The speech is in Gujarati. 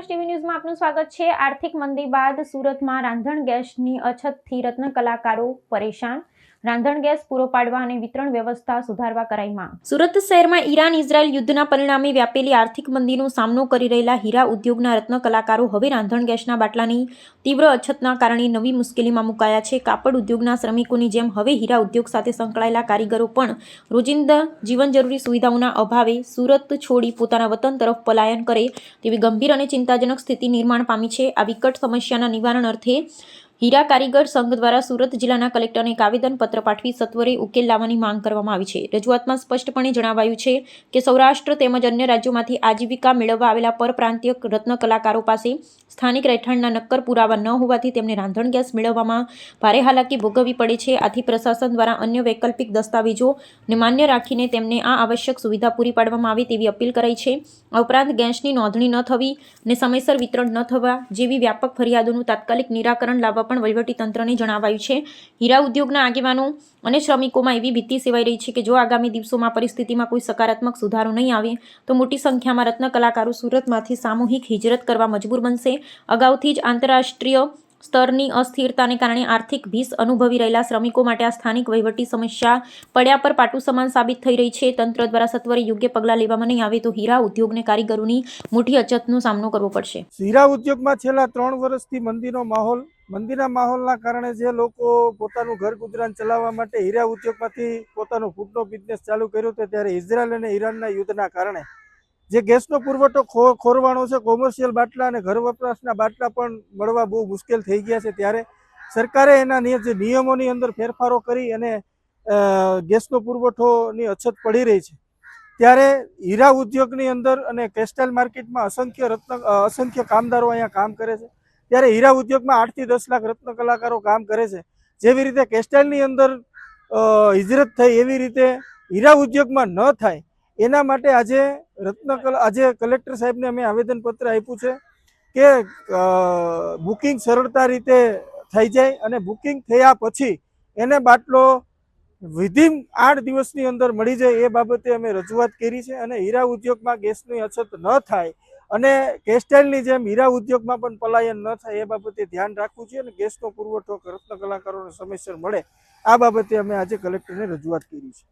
સૌરાષ્ટ્ર ટીવી ન્યૂઝમાં આપનું સ્વાગત છે। આર્થિક મંદી બાદ સુરતમાં રાંધણ ગેસની અછતથી રત્ન કલાકારો પરેશાન। રાંધણ ગેસ પૂરો પાડવા અને વિતરણ વ્યવસ્થા સુધારવા કરાઈ માંગ। સુરત શહેરમાં ઈરાન ઇઝરાયલ યુદ્ધના પરિણામે વ્યાપેલી આર્થિક મંદીનો સામનો કરી રહેલા હીરા ઉદ્યોગના રત્ન કલાકારો હવે રાંધણ ગેસના બાટલાની તીવ્ર અછતના કારણે નવી મુશ્કેલીમાં મુકાયા છે। કાપડ ઉદ્યોગના શ્રમિકોની જેમ હવે હીરા ઉદ્યોગ સાથે સંકળાયેલા કારીગરો પણ રોજિંદા જીવન જરૂરી સુવિધાઓના અભાવે સુરત છોડી પોતાના વતન તરફ પલાયન કરે તેવી ગંભીર અને ચિંતાજનક સ્થિતિ નિર્માણ પામી છે। આ વિકટ સમસ્યાના નિવારણ અર્થે હીરા કારીગર સંઘ દ્વારા સુરત જિલ્લાના કલેક્ટરને એક આવેદનપત્ર પાઠવી સત્વરે ઉકેલ લાવવાની માંગ કરવામાં આવી છે। રજૂઆતમાં સ્પષ્ટપણે જણાવાયું છે કે સૌરાષ્ટ્ર તેમજ અન્ય રાજ્યોમાંથી આજીવિકા મેળવવા આવેલા પરપ્રાંતીય રત્ન કલાકારો પાસે સ્થાનિક રહેઠાણના નક્કર પુરાવા ન હોવાથી તેમને રાંધણ ગેસ મેળવવામાં ભારે હાલાકી ભોગવવી પડે છે। આથી પ્રશાસન દ્વારા અન્ય વૈકલ્પિક દસ્તાવેજોને માન્ય રાખીને તેમને આ આવશ્યક સુવિધા પૂરી પાડવામાં આવે તેવી અપીલ કરાઈ છે। આ ઉપરાંત ગેસની નોંધણી ન થવી અને સમયસર વિતરણ ન થવા જેવી વ્યાપક ફરિયાદોનું તાત્કાલિક નિરાકરણ લાવવા પણ વહીવટીતંત્રને જણાવાયું છે। હીરા ઉદ્યોગના આગેવાનો અને શ્રમિકોમાં એવી ભીતિ સેવાઈ રહી છે કે જો આગામી દિવસોમાં પરિસ્થિતિમાં કોઈ સકારાત્મક સુધારો નહીં આવે તો મોટી સંખ્યામાં રત્ન કલાકારો સુરતમાંથી સામૂહિક હિજરત કરવા મજબૂર બનશે। અગાઉથી જ આંતરરાષ્ટ્રીય સ્તરની અસ્થિરતાને કારણે આર્થિક ભીસ અનુભવી રહેલા શ્રમિકો માટે આ સ્થાનિક વહીવટી સમસ્યા પડ્યા પર પાટું સમાન સાબિત થઈ રહી છે। તંત્ર દ્વારા સત્વરે યોગ્ય પગલાં લેવામાં નહીં આવે તો હીરા ઉદ્યોગને કારીગરોની મોટી અછતનો સામનો કરવો પડશે। હીરા ઉદ્યોગમાં છેલ્લા 3 વર્ષથી મંદીના માહોલના કારણે જે લોકો પોતાનું ઘર ગુજરાન ચલાવવા માટે હીરા ઉદ્યોગમાંથી પોતાનો ફૂડનો બિઝનેસ ચાલુ કર્યો હતો, ત્યારે ઇઝરાયલ અને ઈરાનના યુદ્ધના કારણે જે ગેસનો પુરવઠો ખોરવાનો છે, કોમર્શિયલ બાટલા અને ઘર વપરાશના બાટલા પણ મળવા બહુ મુશ્કેલ થઈ ગયા છે। ત્યારે સરકારે એના જે નિયમોની અંદર ફેરફારો કરી અને ગેસનો પુરવઠોની અછત પડી રહી છે। ત્યારે હીરા ઉદ્યોગની અંદર અને ટેક્સટાઇલ માર્કેટમાં અસંખ્ય કામદારો અહીંયા કામ કરે છે। ત્યારે હીરા ઉદ્યોગમાં 8 થી 10 લાખ રત્ન કલાકારો કામ કરે છે। જેવી રીતે ટેક્સટાઇલની અંદર હિજરત થઈ એવી રીતે હીરા ઉદ્યોગમાં ન થાય એના માટે આજે કલેક્ટર સાહેબને અમે આવેદનપત્ર આપ્યું છે કે બુકિંગ સરળતા રીતે થઈ જાય અને બુકિંગ થયા પછી એને બાટલો વિધિન 8 દિવસની અંદર મળી જાય એ બાબતે અમે રજૂઆત કરી છે। અને હીરા ઉદ્યોગમાં ગેસની અછત ન થાય અને ટેક્સટાઇલની જેમ હીરા ઉદ્યોગમાં પણ પલાયન ન થાય એ બાબતે ધ્યાન રાખવું છે અને ગેસનો પુરવઠો રત્ન કલાકારોને સમયસર મળે આ બાબતે અમે આજે કલેક્ટરને રજૂઆત કરી છે।